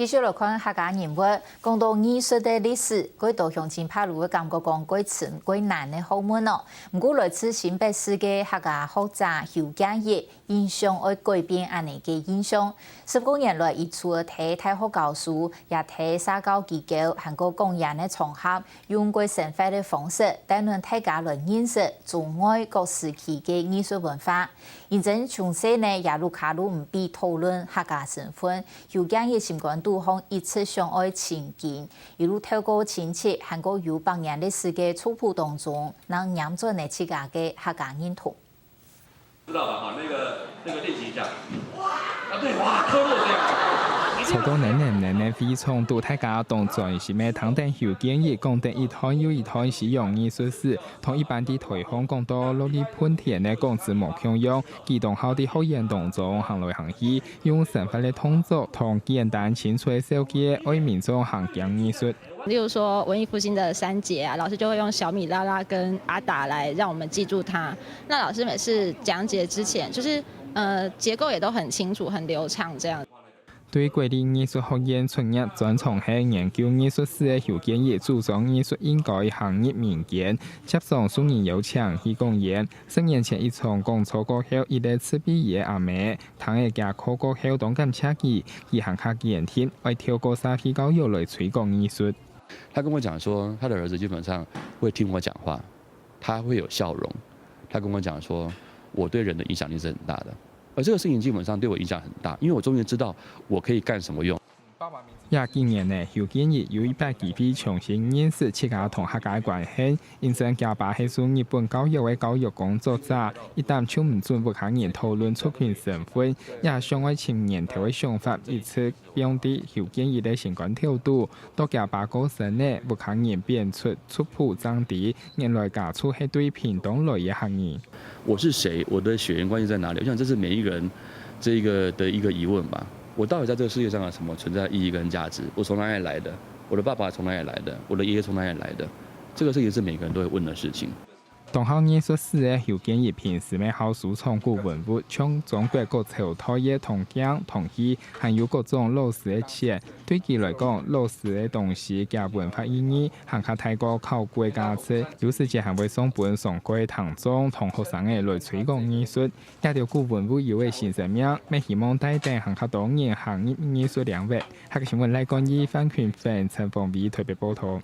继续来看客家人物，讲到艺术的历史，佢都向前拍路嘅感觉讲过深过难的学问哦。不过来自新北市嘅客家学者邱家业，影响会改变安尼嘅印象。10多年来，伊除了替大学教书，也替社交机构和个公园的场合，用过生活的方式，带领大家来认识中外各时期嘅艺术文化。现在从细呢，也路卡路唔必讨论客家身份，邱家业心肝度向一次相爱情景，一路透过亲戚和个有百年历史嘅族谱当中，能验证你自家嘅客家认同。知道吧？哈，那个练习一下。啊，对，哇，科洛这样。初到奶非常多大家动作是咩？唐代有建议讲得一套又一套是用艺术史，同一般的台风讲到落地喷田的讲字幕腔用，机动好的学员当中行来行去，用生活的动作同简单清脆小记为民众行讲艺术。例如说文艺复兴的三杰啊，老师就会用小米拉拉跟阿达来让我们记住他。那老师每次讲解之前，就是结构也都很清楚、很流畅这样。对国立艺术学院出业专从系研究艺术史的邱建业主张艺术应该行业民间，接上数年有请去公演。10年前一场讲错过后，伊在赤壁野阿妹，唐嘅家考过后当感车机，伊行卡见天，为跳过沙皮教育来推广艺术。他跟我讲说，他的儿子基本上会听我讲话，他会有笑容。他跟我讲说，我对人的影响力是很大的。而这个事情基本上对我影响很大，因为我终于知道我可以干什么用。也今年呢，邱建业有100几批重新认识客家同客家的关系，因此加把系属日本教育的教育工作者，一旦就唔准不客人讨论族群身份，也想为青年头的想法，以此表达邱建业的情感调度，多加把个身呢不客人变出族谱长地，原来家出系对屏东来的客人。我是谁？我的血缘关系在哪里？我想这是每一个人这个的一个疑问吧。我到底在这个世界上有什么存在意义跟价值？我从哪里来的？我的爸爸从哪里来的？我的爷爷从哪里来的？这个事情是每个人都会问的事情。当校艺术史的邱建业平时咩好收藏古文物，像中国各朝代的铜镜、铜器，还有各种老师的钱。对佢来讲，老师的东西加文化意义，行卡太过考古的价值。有时节还会送本上过堂中同学生的来推广艺术，也条古文物有的新生命，咩希望带动行卡多年行业艺术领域。下个新闻来关于范群粉陈凤仪特别报道。